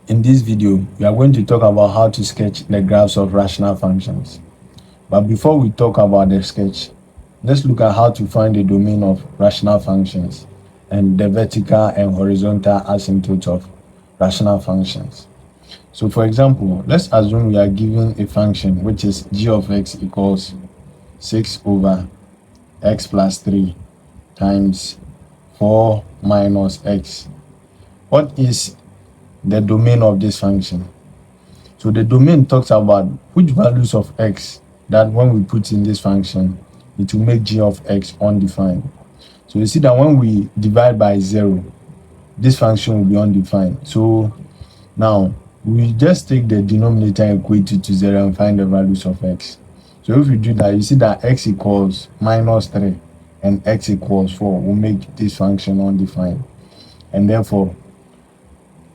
In this video, we are going to talk about how to sketch the graphs of rational functions. But before we talk about the sketch, let's look at how to find the domain of rational functions and the vertical and horizontal asymptotes of rational functions. So for example, let's assume we are given a function which is g of x equals 6 over x plus 3 times 4 minus x. What is the domain of this function? So the domain talks about which values of x that when we put in this function, it will make g of x undefined. So you see that when we divide by 0, this function will be undefined. So now we just take the denominator and equate it to 0 and find the values of x. So if we do that, you see that x equals minus 3 and x equals 4 will make this function undefined. And therefore,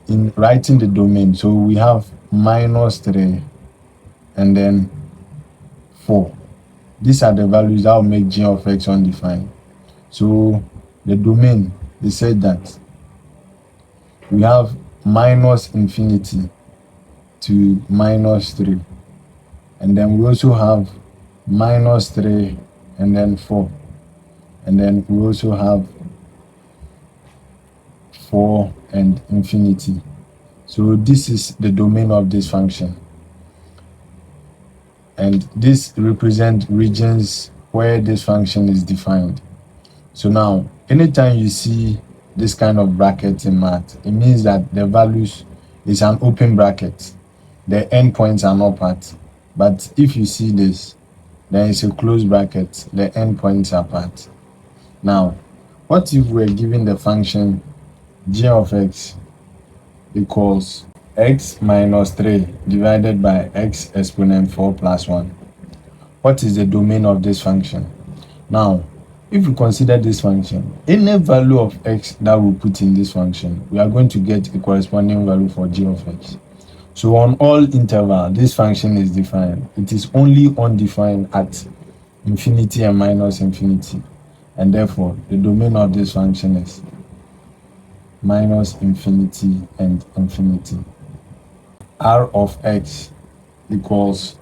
in writing the domain, so we have minus 3 and then 4. These are the values that will make g of x undefined. So the domain, they said that we have minus infinity to minus 3, and then we also have minus 3 and then 4, and then we also have 4 and infinity. So this is the domain of this function, and this represents regions where this function is defined. So now anytime you see this kind of bracket in math, it means that the values is an open bracket, the endpoints are not part. But if you see this, then it's a closed bracket, the endpoints are part. Now what if we're given the function g of x equals x minus 3 divided by x exponent 4 plus 1? What is the domain of this function? Now, if we consider this function, any value of x that we put in this function, we are going to get a corresponding value for g of x. So on all interval, this function is defined. It is only undefined at infinity and minus infinity. And therefore, the domain of this function is minus infinity and infinity. R of x equals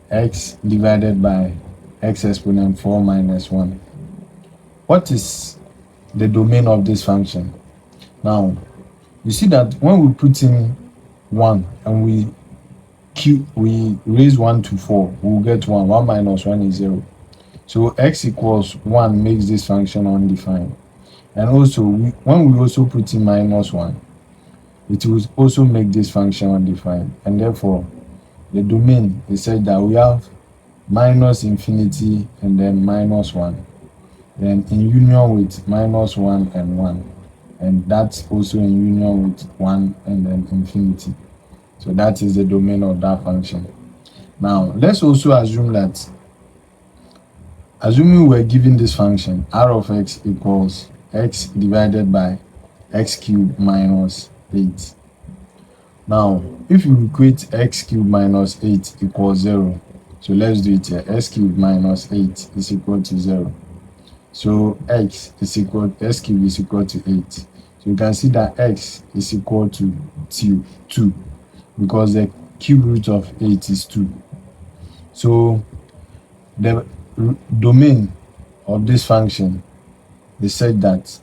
x divided by x exponent 4 minus 1. What is the domain of this function? Now, you see that when we put in 1 and we raise 1 to 4, we'll get 1. 1 minus 1 is 0. So x equals 1 makes this function undefined. And also, when we also put in minus 1, it will also make this function undefined. And therefore, the domain is said that we have minus infinity and then minus 1. Then in union with minus 1 and 1. And that's also in union with 1 and then infinity. So that is the domain of that function. Now, let's also assume that, assuming we're given this function, r of x equals x divided by x cubed minus 8. Now, if you equate x cubed minus 8 equals 0, so let's do it here. X cubed minus 8 is equal to 0. So x cubed is equal to 8. So you can see that x is equal to 2 because the cube root of 8 is 2. So the domain of this function, they said that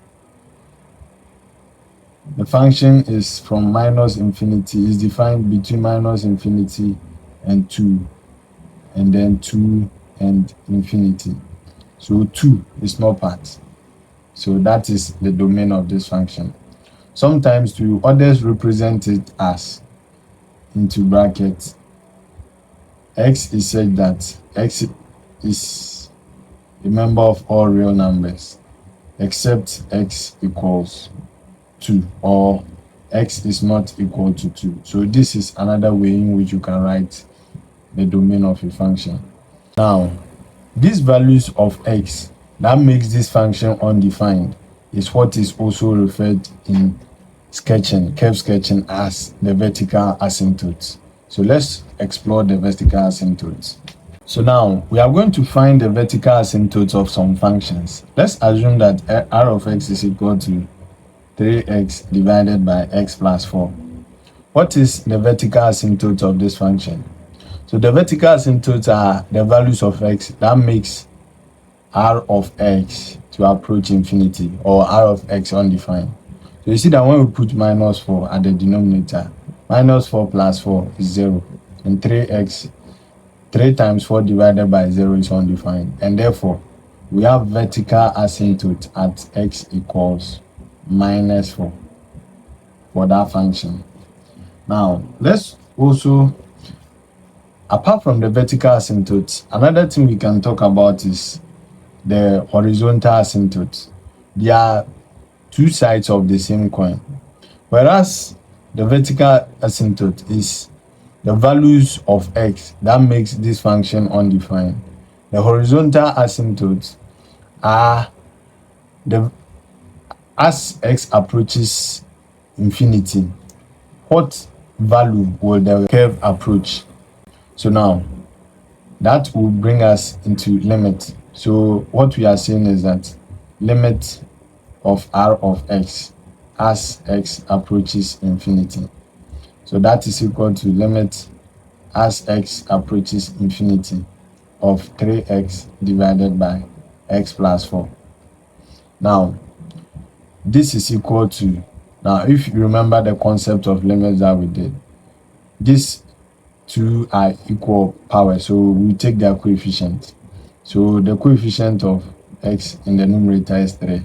the function is from minus infinity, is defined between minus infinity and 2, and then 2 and infinity. So 2 is not part. So that is the domain of this function. Sometimes others represent it as, into brackets, x is said that x is a member of all real numbers except x equals 2, or x is not equal to 2. So this is another way in which you can write the domain of a function. Now, these values of x that makes this function undefined is what is also referred in sketching, curve sketching, as the vertical asymptotes. So let's explore the vertical asymptotes. So now we are going to find the vertical asymptotes of some functions. Let's assume that r of x is equal to 3x divided by x plus 4. What is the vertical asymptote of this function? So the vertical asymptotes are the values of x that makes r of x to approach infinity, or r of x undefined. So you see that when we put minus 4 at the denominator, minus 4 plus 4 is 0, and 3 times 4 divided by 0 is undefined, and therefore we have vertical asymptote at x equals minus 4 for that function. Now let's also, apart from the vertical asymptote, another thing we can talk about is the horizontal asymptote. They are two sides of the same coin. Whereas the vertical asymptote is the values of x that makes this function undefined. The horizontal asymptotes are the, as x approaches infinity, what value will the curve approach? So now that will bring us into limit. So what we are saying is that limit of r of x as x approaches infinity. So that is equal to limit as x approaches infinity of 3x divided by x plus 4. Now this is equal to, now if you remember the concept of limits that we did, these two are equal power, so we take their coefficient. So the coefficient of x in the numerator is 3,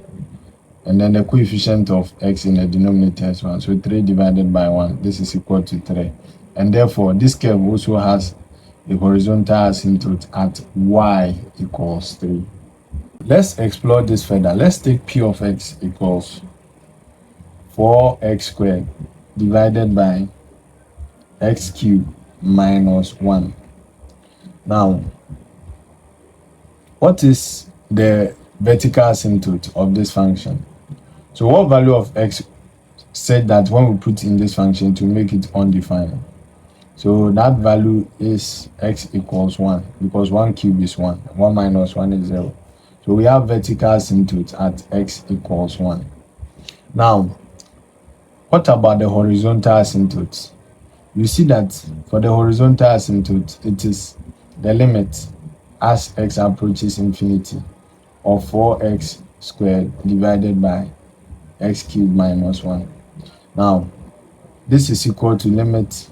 and then the coefficient of x in the denominator is 1. So 3 divided by 1, this is equal to 3. And therefore, this curve also has a horizontal asymptote at y equals 3. Let's explore this further. Let's take p of x equals 4x squared divided by x cubed minus 1. Now, what is the vertical asymptote of this function? So what value of x said that when we put in this function to make it undefined? So that value is x equals 1, because 1 cubed is 1, 1 minus 1 is 0. So we have vertical asymptote at x equals 1. Now, what about the horizontal asymptote? You see that for the horizontal asymptote, it is the limit as x approaches infinity of 4x squared divided by x cubed minus 1. Now, this is equal to limit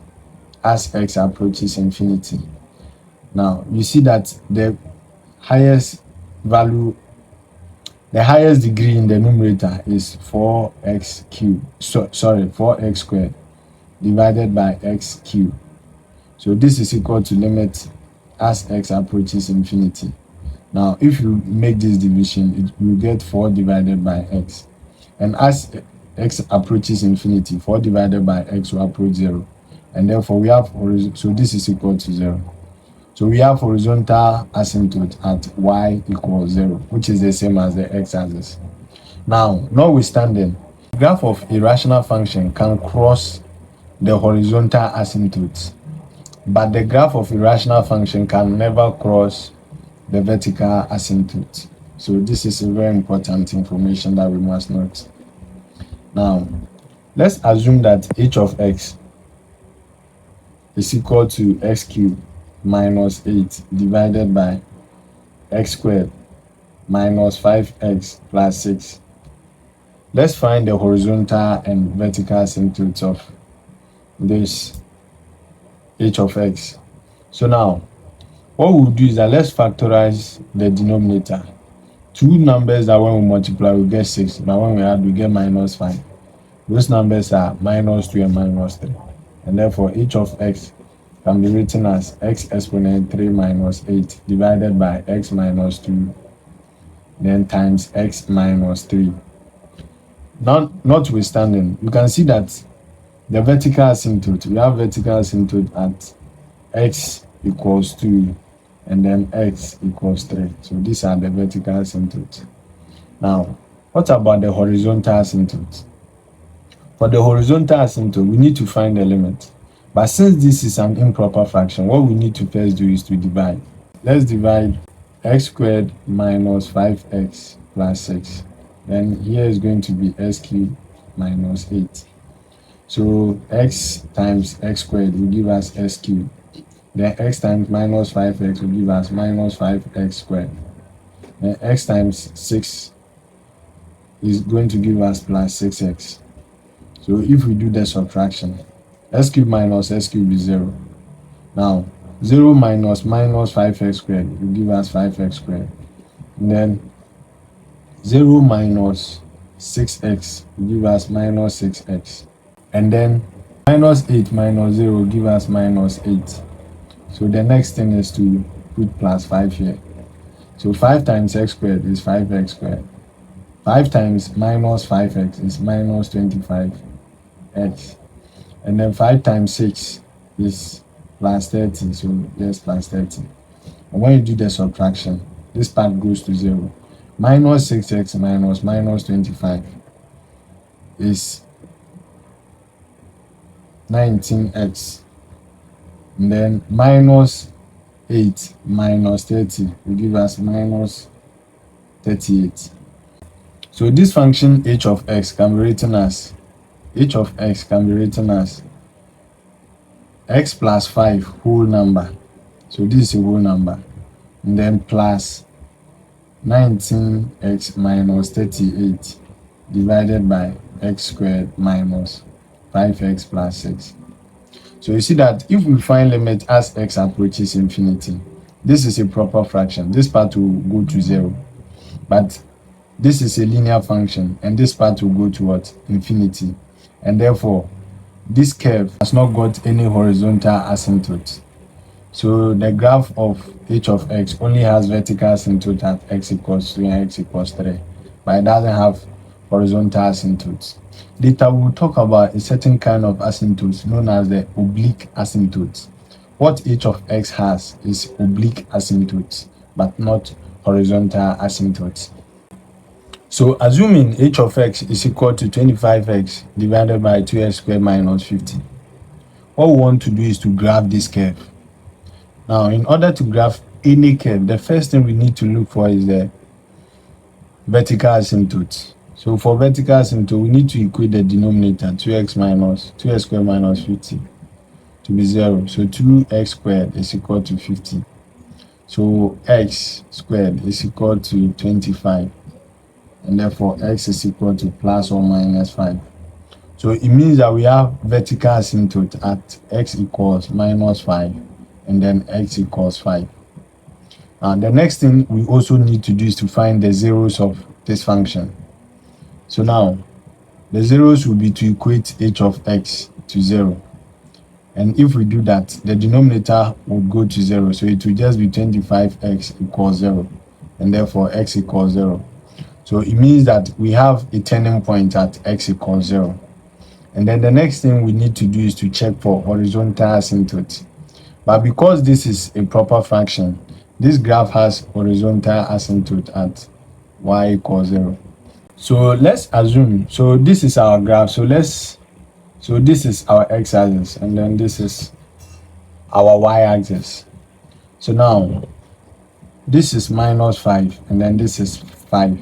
as x approaches infinity. Now, you see that the highest value, the highest degree in the numerator is 4x cubed, 4x squared divided by x cubed. So this is equal to limit as x approaches infinity. Now, if you make this division, it will get 4 divided by x. And as x approaches infinity, 4 divided by x will approach 0. And therefore, we have, so this is equal to 0. So we have horizontal asymptote at y equals 0, which is the same as the x-axis. Now, notwithstanding, the graph of a rational function can cross the horizontal asymptote, but the graph of a rational function can never cross the vertical asymptote. So this is a very important information that we must note. Now, let's assume that h of x is equal to x cubed minus 8 divided by x squared minus 5x plus 6. Let's find the horizontal and vertical asymptotes of this h of x. So now, what we'll do is that let's factorize the denominator. Two numbers that when we multiply, we get 6, but when we add, we get minus 5. Those numbers are minus 2 and minus 3. And therefore, h of x can be written as x exponent 3 minus 8 divided by x minus 2, then times x minus 3. Notwithstanding, you can see that the vertical asymptote, we have vertical asymptote at x equals 2 and then x equals 3. So these are the vertical asymptotes. Now, what about the horizontal asymptote? For the horizontal asymptote, we need to find the limit. But since this is an improper fraction, what we need to first do is to divide. Let's divide x squared minus 5x plus 6. Then here is going to be x cubed minus 8. So x times x squared will give us x cubed. Then x times minus 5x will give us minus 5x squared. Then x times 6 is going to give us plus 6x. So if we do the subtraction, x cubed minus x cubed is 0. Now, 0 minus minus 5x squared will give us 5x squared. And then 0 minus 6x will give us minus 6x. And then minus 8 minus 0 will give us minus 8. So the next thing is to put plus 5 here. So 5 times x squared is 5x squared. 5 times minus 5x is minus 25x. And then 5 times 6 is plus 30. So there's plus 30. And when you do the subtraction, this part goes to 0. Minus 6x minus minus 25 is 19x. And then minus 8 minus 30 will give us minus 38. So this function h of x can be written as x plus 5 whole number. So this is a whole number. And then plus 19x minus 38 divided by x squared minus 5x plus 6. So you see that if we find limit as x approaches infinity, this is a proper fraction. This part will go to 0. But this is a linear function, and this part will go to what? Infinity. And therefore, this curve has not got any horizontal asymptote. So the graph of h of x only has vertical asymptote at x equals 2 and x equals 3, but it doesn't have horizontal asymptotes. Later we'll talk about a certain kind of asymptotes known as the oblique asymptotes. What h of x has is oblique asymptotes, but not horizontal asymptotes. So assuming h of x is equal to 25x divided by 2x squared minus 50, what we want to do is to graph this curve. Now, in order to graph any curve, the first thing we need to look for is the vertical asymptote. So for vertical asymptote, we need to equate the denominator 2x squared minus 50 to be 0. So 2x squared is equal to 50. So x squared is equal to 25. And therefore x is equal to plus or minus 5. So it means that we have vertical asymptote at x equals minus 5 and then x equals 5. And the next thing we also need to do is to find the zeros of this function. So now the zeros will be to equate h of x to 0. And if we do that, the denominator will go to 0. So it will just be 25x equals 0. And therefore x equals 0. So it means that we have a turning point at x equals 0. And then the next thing we need to do is to check for horizontal asymptote. But because this is a proper fraction, this graph has horizontal asymptote at y equals 0. So let's assume, so this is our graph. So this is our x-axis, and then this is our y-axis. So now this is minus 5, and then this is 5.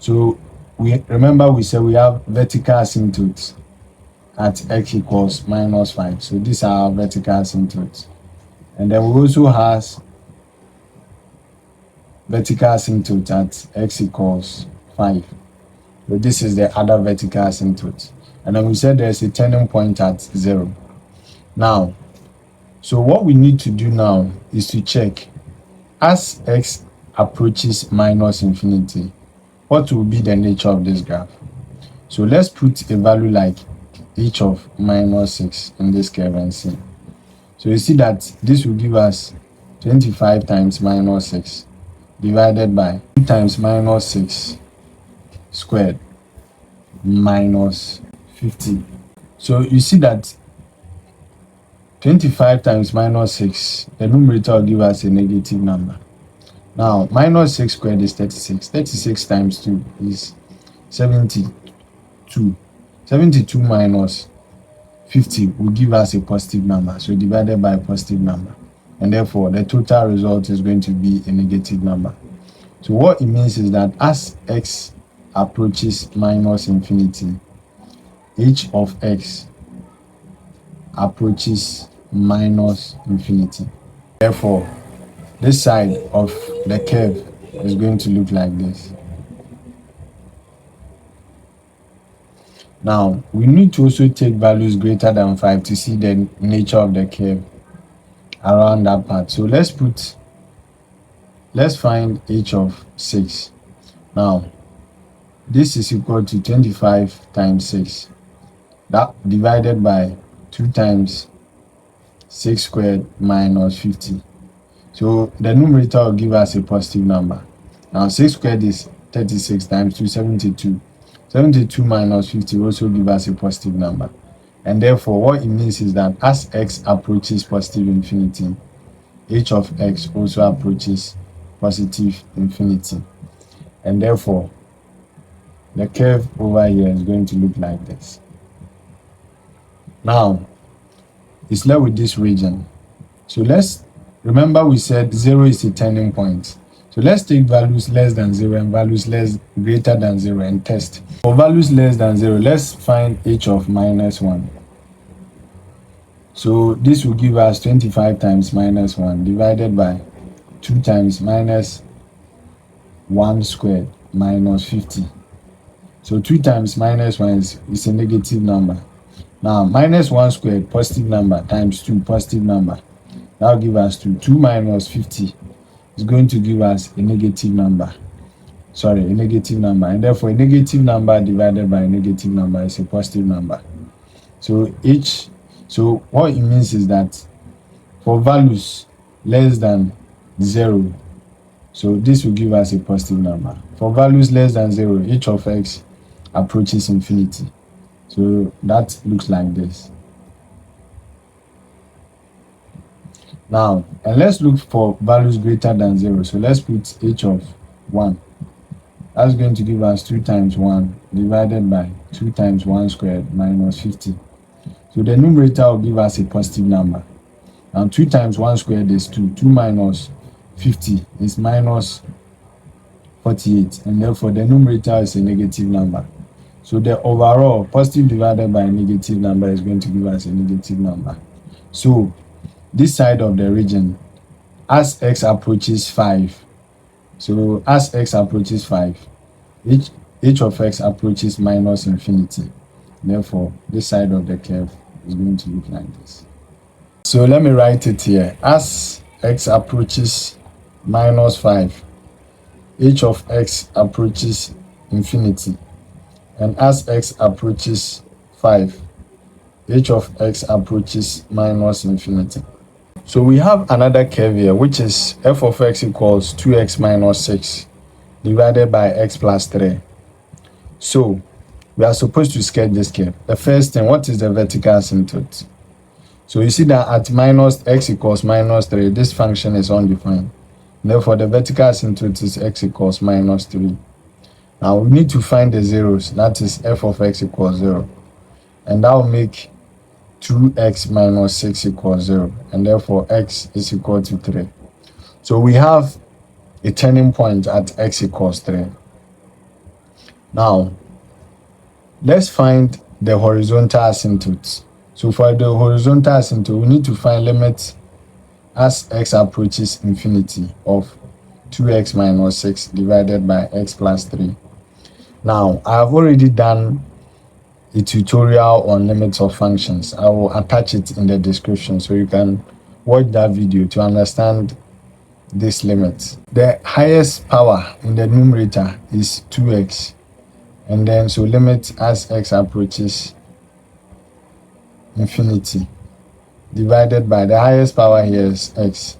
So we said we have vertical asymptotes at x equals minus 5. So these are our vertical asymptotes. And then we also has vertical asymptote at x equals 5. So this is the other vertical asymptote. And then we said there's a turning point at 0. Now, so what we need to do now is to check as x approaches minus infinity, what will be the nature of this graph? So let's put a value like h of minus 6 in this curve and see. So you see that this will give us 25 times minus 6 divided by 2 times minus 6 squared minus 50. So you see that 25 times minus 6, the numerator will give us a negative number. Now, minus 6 squared is 36. 36 times 2 is 72. 72 minus 50 will give us a positive number. So divided by a positive number. And therefore, the total result is going to be a negative number. So what it means is that as x approaches minus infinity, h of x approaches minus infinity. Therefore, this side of the curve is going to look like this. Now, we need to also take values greater than 5 to see the nature of the curve around that part. So let's find h of 6. Now, this is equal to 25 times 6. That divided by 2 times 6 squared minus 50. So the numerator will give us a positive number. Now 6 squared is 36 times 2, 72. 72 minus 50 also give us a positive number. And therefore, what it means is that as x approaches positive infinity, h of x also approaches positive infinity. And therefore, the curve over here is going to look like this. Now, it's left with this region. So remember we said 0 is a turning point. So let's take values less than 0 and values greater than 0 and test. For values less than 0, let's find h of minus 1. So this will give us 25 times minus 1 divided by 2 times minus 1 squared minus 50. So 2 times minus 1 is a negative number. Now minus 1 squared, positive number, times 2, positive number. That will give us 2. 2 minus 50 is going to give us a negative number. A negative number. And therefore, a negative number divided by a negative number is a positive number. So what it means is that for values less than 0, so this will give us a positive number. For values less than 0, h of x approaches infinity. So that looks like this. Now, and let's look for values greater than 0. So let's put h of 1. That's going to give us 2 times 1 divided by 2 times 1 squared minus 50. So the numerator will give us a positive number. Now 2 times 1 squared is 2. 2 minus 50 is minus 48. And therefore the numerator is a negative number. So the overall positive divided by a negative number is going to give us a negative number. So this side of the region, as x approaches 5, so as x approaches 5, h of x approaches minus infinity. Therefore, this side of the curve is going to look like this. So let me write it here. As x approaches minus 5, h of x approaches infinity. And as x approaches 5, h of x approaches minus infinity. So we have another curve here, which is f of x equals 2x minus 6 divided by x plus 3. So we are supposed to sketch this curve. The first thing, what is the vertical asymptote? So you see that at minus x equals minus 3, this function is undefined. Therefore, the vertical asymptote is x equals minus 3. Now we need to find the zeros. That is f of x equals 0. And that will make 2x minus 6 equals 0. And therefore, x is equal to 3. So we have a turning point at x equals 3. Now, let's find the horizontal asymptote. So for the horizontal asymptote, we need to find limits as x approaches infinity of 2x minus 6 divided by x plus 3. Now, I have already done a tutorial on limits of functions. I will attach it in the description so you can watch that video to understand this limit. The highest power in the numerator is 2x. And then so limit as x approaches infinity divided by the highest power here is x.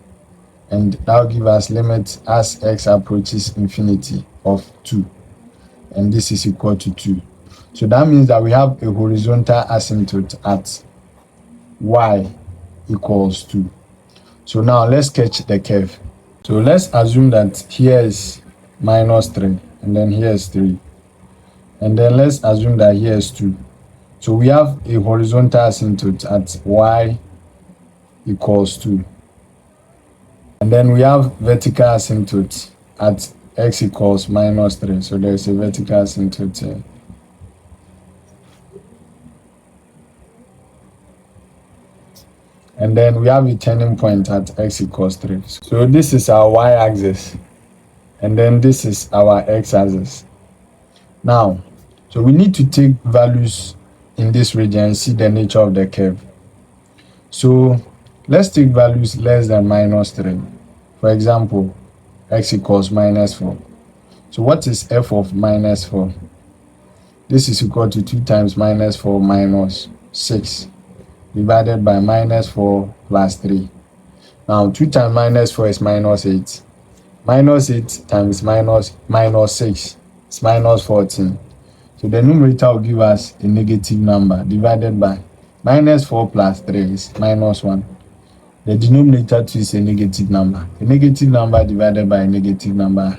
And that will give us limit as x approaches infinity of 2. And this is equal to 2. So that means that we have a horizontal asymptote at y equals 2. So now let's sketch the curve. So let's assume that here is minus 3 and then here is 3. And then let's assume that here is 2. So we have a horizontal asymptote at y equals 2. And then we have vertical asymptote at x equals minus 3. So there's a vertical asymptote here. And then we have a turning point at x equals 3. So this is our y-axis, and then this is our x-axis. Now, so we need to take values in this region and see the nature of the curve. So let's take values less than -3. For example, x equals -4. So what is f of -4? This is equal to 2 times -4 minus 6 divided by -4 plus 3. Now 2 times -4 is -8. -8 times -6 is -14. So the numerator will give us a negative number divided by -4 plus 3 is -1. The denominator too is a negative number. A negative number divided by a negative number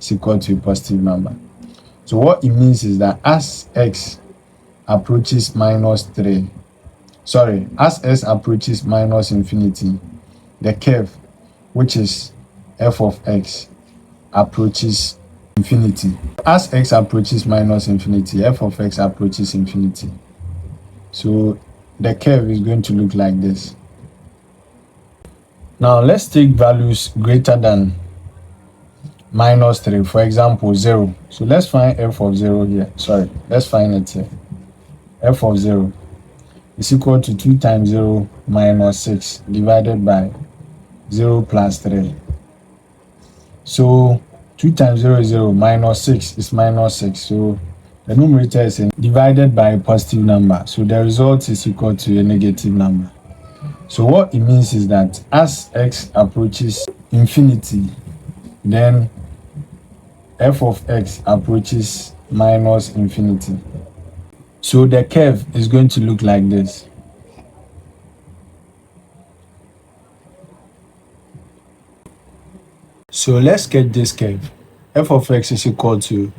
is equal to a positive number. So what it means is that as x approaches -3, as x approaches -infinity, the curve, which is f of x, approaches infinity. As x approaches -infinity, f of x approaches infinity. So the curve is going to look like this. Now let's take values greater than -3, for example 0. So let's find f of 0 here. Let's find it here. F of 0 is equal to 2 times 0 minus 6 divided by 0 plus 3. So 2 times 0 is 0, minus 6 is -6. So the numerator is divided by a positive number. So the result is equal to a negative number. So what it means is that as x approaches infinity, then f of x approaches -infinity. So the curve is going to look like this. So let's get this curve. F of x is equal to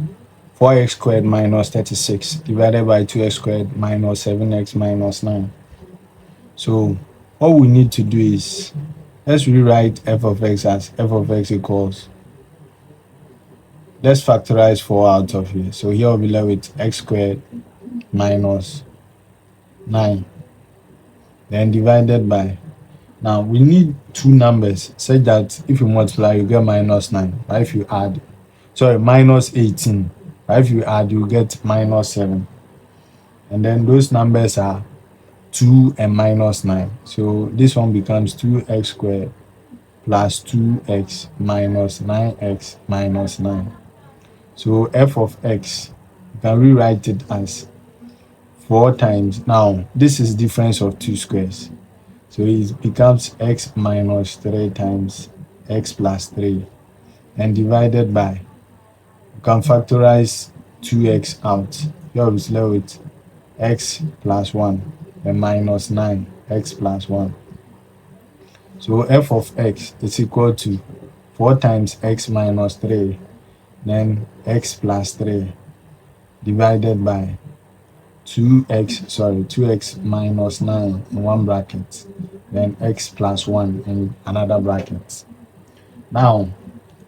4x squared minus 36 divided by 2x squared minus 7x minus 9. So all we need to do is, let's rewrite f of x as f of x equals, let's factorize 4 out of here. So here we'll be left with x squared minus 9, then divided by, now we need two numbers such that if you multiply you get -9, but if you add, -18, but if you add you get -7, and then those numbers are 2 and -9. So this one becomes 2x squared plus 2x minus 9x minus 9. So f of x, you can rewrite it as 4 times, now this is difference of two squares, so it becomes x minus 3 times x plus 3, and divided by, you can factorize 2x out. Here is left with x plus 1 and minus 9 x plus 1. So f of x is equal to 4 times x minus 3, then x plus 3, divided by 2x minus 9 in one bracket, then x plus 1 in another bracket. Now,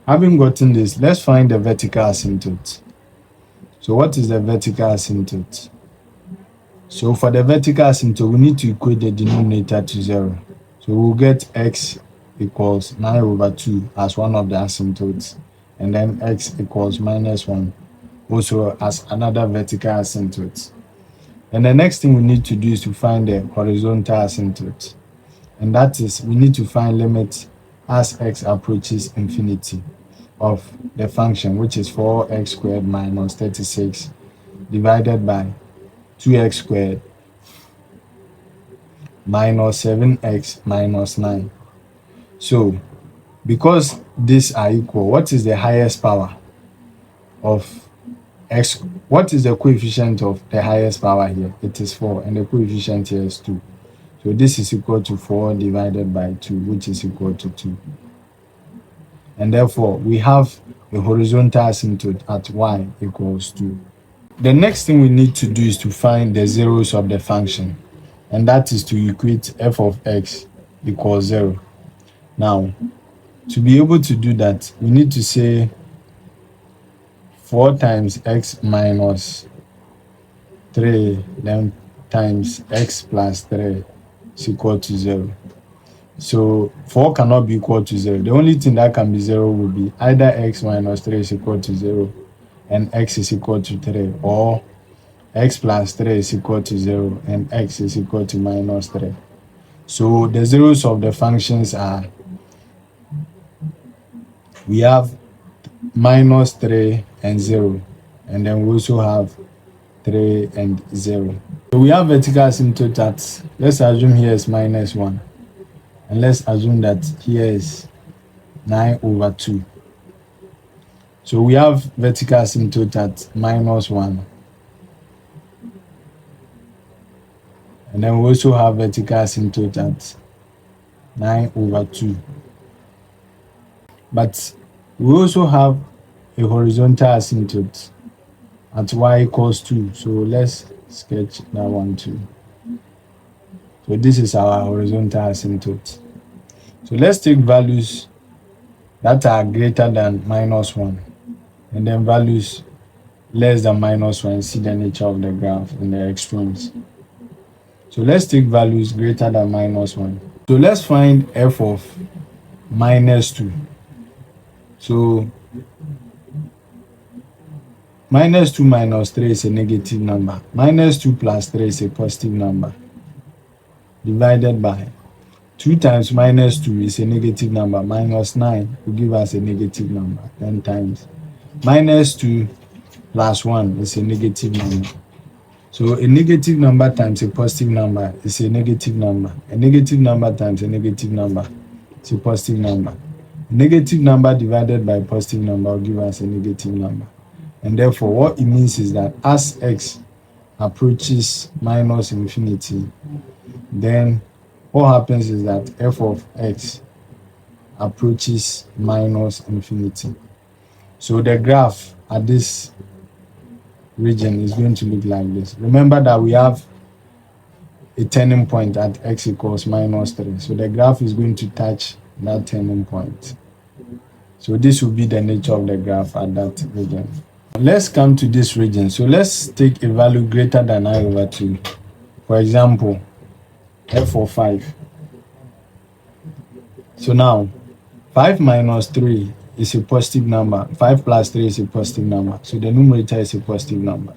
having gotten this, let's find the vertical asymptote. So what is the vertical asymptote? So for the vertical asymptote, we need to equate the denominator to 0. So we'll get x equals 9/2 as one of the asymptotes, and then x equals -1 also as another vertical asymptote. And the next thing we need to do is to find the horizontal asymptote, and that is, we need to find limit as x approaches infinity of the function, which is 4x squared minus 36 divided by 2x squared minus 7x minus 9. So because these are equal, what is the highest power of x? What is the coefficient of the highest power here? It is 4, and the coefficient here is 2. So this is equal to 4 divided by 2, which is equal to 2. And therefore, we have a horizontal asymptote at y equals 2. The next thing we need to do is to find the zeros of the function, and that is to equate f of x equals 0. Now, to be able to do that, we need to say 4 times x minus 3 then times x plus 3 is equal to 0. So 4 cannot be equal to 0. The only thing that can be 0 will be either x minus 3 is equal to 0 and x is equal to 3, or x plus 3 is equal to 0 and x is equal to minus 3. So the zeros of the functions are, we have minus 3 and 0, and then we also have 3 and 0. So we have vertical asymptote at, let's assume here is minus 1, and let's assume that here is 9 over 2. So we have vertical asymptote at minus 1, and then we also have vertical asymptote at 9 over 2. But we also have a horizontal asymptote at y equals 2. So let's sketch that one too. So this is our horizontal asymptote. So let's take values that are greater than minus 1, and then values less than minus 1, and see the nature of the graph in the extremes. So let's take values greater than minus 1. So let's find f of minus 2. So minus 2 minus 3 is a negative number. Minus 2 plus 3 is a positive number. Divided by 2 times minus 2 is a negative number. Minus 9 will give us a negative number. 10 times minus 2 plus 1 is a negative number. So a negative number times a positive number is a negative number. A negative number times a negative number is a positive number. A negative number divided by a positive number will give us a negative number. And therefore, what it means is that as x approaches minus infinity, then what happens is that f of x approaches minus infinity. So the graph at this region is going to look like this. Remember that we have a turning point at x equals minus 3. So the graph is going to touch that turning point. So this will be the nature of the graph at that region. Let's come to this region. So let's take a value greater than I over 2. For example, f of 5. So now 5 minus 3 is a positive number. 5 plus 3 is a positive number. So the numerator is a positive number.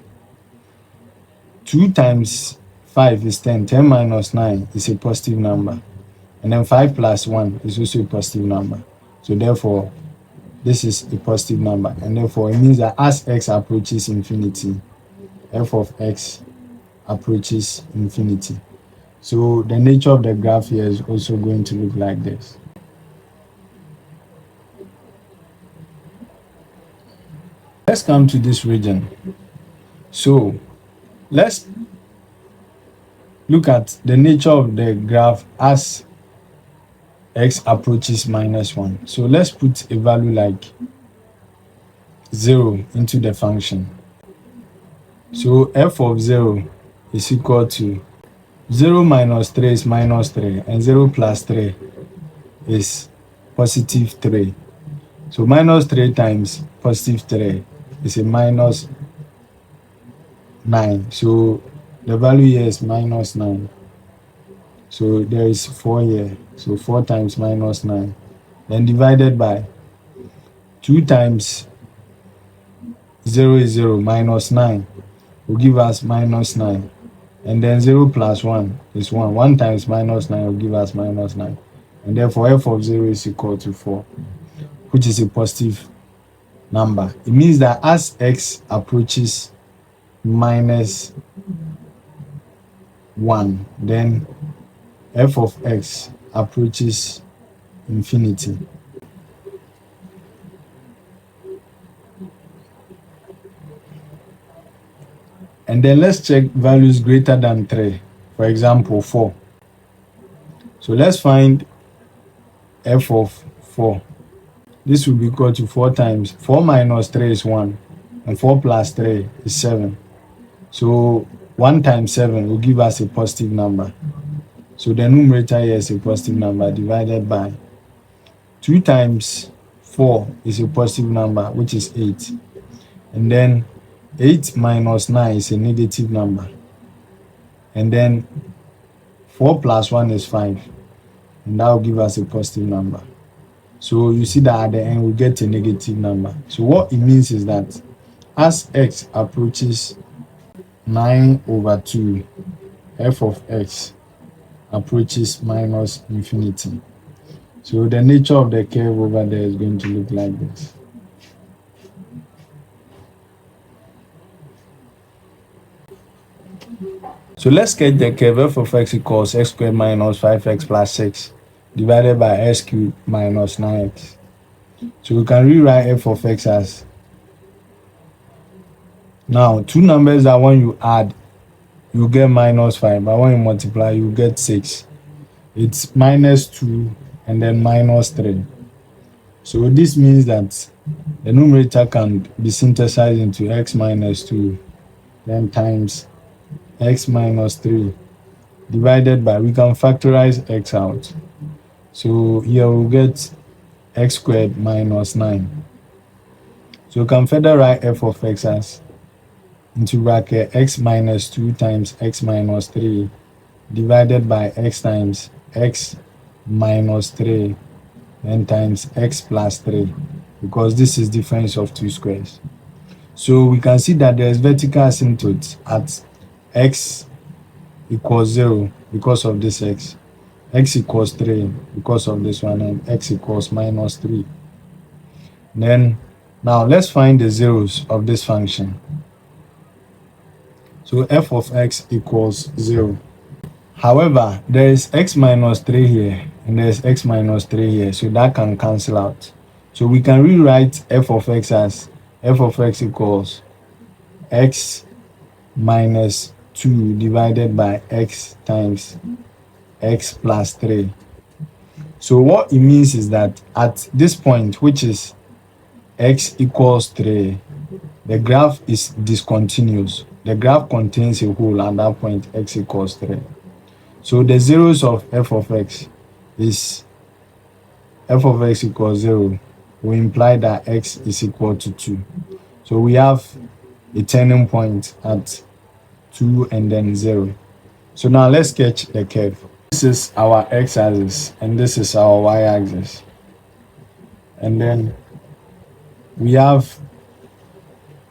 2 times 5 is 10. 10 minus 9 is a positive number. And then 5 plus 1 is also a positive number. So therefore, this is a positive number. And therefore, it means that as x approaches infinity, f of x approaches infinity. So the nature of the graph here is also going to look like this. Let's come to this region. So let's look at the nature of the graph as x approaches minus 1. So let's put a value like 0 into the function. So f of 0 is equal to 0 minus 3 is minus 3, and 0 plus 3 is positive 3. So minus 3 times positive 3 is a minus 9. So the value here is minus 9. So there is 4 here. So 4 times minus 9. Then divided by 2 times 0 is 0. Minus 9 will give us minus 9. And then 0 plus 1 is 1. 1 times minus 9 will give us minus 9. And therefore f of 0 is equal to 4, which is a positive number. It means that as x approaches minus 1, then f of x approaches infinity. And then let's check values greater than 3. For example, 4. So let's find f of 4. This will be equal to 4 times 4 minus 3 is 1, and 4 plus 3 is 7. So 1 times 7 will give us a positive number. So the numerator here is a positive number, divided by 2 times 4 is a positive number, which is 8. And then 8 minus 9 is a negative number. And then 4 plus 1 is 5. and that will give us a positive number. So you see that at the end we get a negative number. So what it means is that as x approaches 9/2, f of x approaches minus infinity. So the nature of the curve over there is going to look like this. So let's get the curve. F of x equals x squared minus 5x plus 6 divided by x cubed minus 9x. So we can rewrite f of x as, now two numbers that when you add you get minus 5, but when you multiply you get 6. It's minus 2 and then minus 3. So this means that the numerator can be synthesized into x minus 2 then times x minus 3 divided by, we can factorize x out. So here we'll get x squared minus 9. So we can further write f of x as into bracket x minus 2 times x minus 3 divided by x times x minus 3 and times x plus 3, because this is difference of two squares. So we can see that there is vertical asymptote at x equals 0 because of this x equals 3 because of this one, and x equals minus 3. Then now let's find the zeros of this function. So f of x equals 0. However, there is x minus 3 here and there's x minus 3 here, so that can cancel out. So we can rewrite f of x as f of x equals x minus 2 divided by x times x plus 3. So what it means is that at this point, which is x equals 3, the graph is discontinuous. The graph contains a hole at that point x equals 3. So the zeros of f of x is f of x equals 0 will imply that x is equal to 2. So we have a turning point at 2 and then 0. So now let's sketch the curve. This is our x-axis and this is our y-axis. And then we have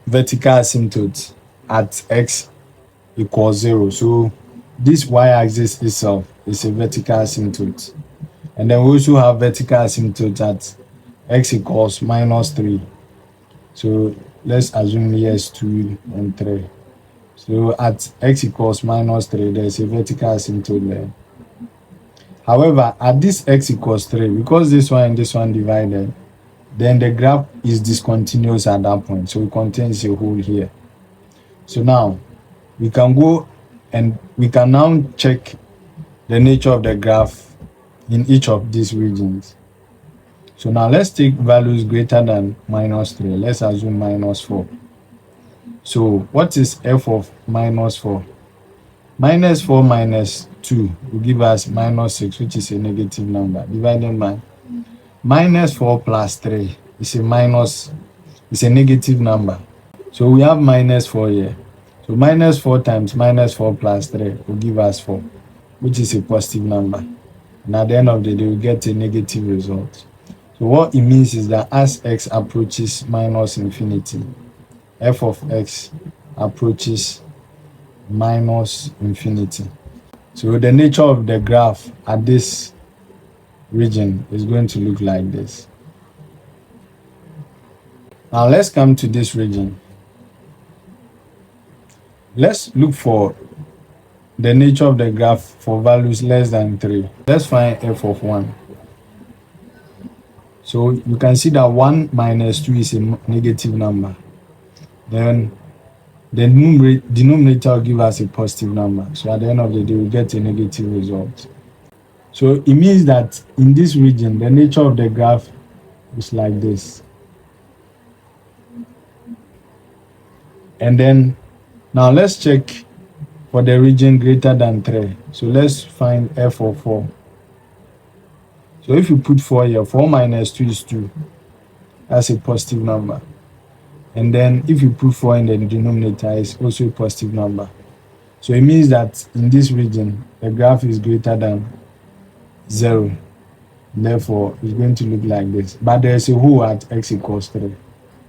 vertical asymptote at x equals 0. So this y-axis itself is a vertical asymptote. And then we also have vertical asymptote at x equals minus 3. So let's assume here's 2 and 3. So at x equals minus 3, there's a vertical asymptote there. However, at this x equals 3, because this one and this one divided, then the graph is discontinuous at that point. So it contains a hole here. So now we can go and we can now check the nature of the graph in each of these regions. So now let's take values greater than minus 3. Let's assume minus 4. So what is f of minus 4? Minus 4 minus 2 will give us minus 6, which is a negative number, divided by minus 4 plus 3 is a negative number. So we have minus 4 here. So minus 4 times minus 4 plus 3 will give us 4, which is a positive number. And at the end of the day, we get a negative result. So what it means is that as x approaches minus infinity, f of x approaches minus infinity. So the nature of the graph at this region is going to look like this. Now let's come to this region. Let's look for the nature of the graph for values less than 3. Let's find f of 1. So you can see that 1 minus 2 is a negative number. Then the denominator will give us a positive number. So at the end of the day, we get a negative result. So it means that in this region, the nature of the graph is like this. And then now let's check for the region greater than 3. So let's find f of 4. So if you put 4 here, 4 minus 2 is 2. That's a positive number. And then if you put 4 in the denominator, it's also a positive number. So it means that in this region, the graph is greater than 0. Therefore, it's going to look like this. But there's a hole at x equals 3.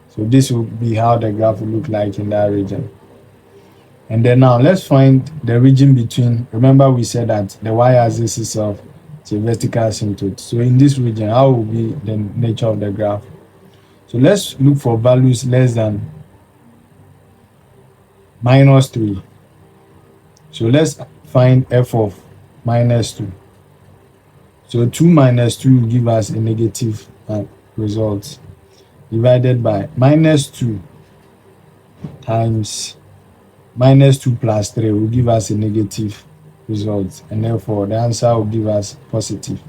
So this will be how the graph will look like in that region. And then now let's find the region between. Remember we said that the y-axis itself is a vertical asymptote. So in this region, how will be the nature of the graph? So let's look for values less than -3. So let's find f of -2. So 2 minus 2 will give us a negative result, divided by -2 times -2 plus 3 will give us a negative result, and therefore the answer will give us positive.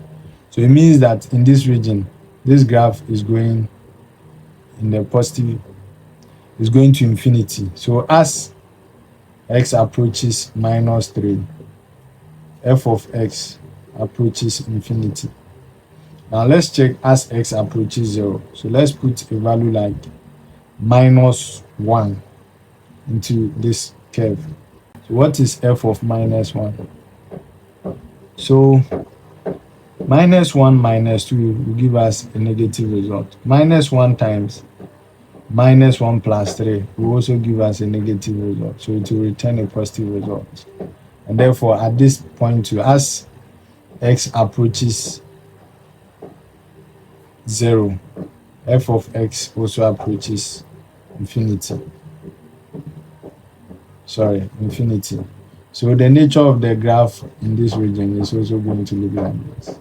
So it means that in this region, this graph is going in the positive, is going to infinity. So as x approaches -3, f of x approaches infinity. Now let's check as x approaches 0. So let's put a value like -1 into this curve. So what is f of -1? So -1 minus 2 will give us a negative result. -1 times -1 plus 3 will also give us a negative result. So it will return a positive result. And therefore, at this point too, as x approaches 0, f of x also approaches infinity. So the nature of the graph in this region is also going to look like this.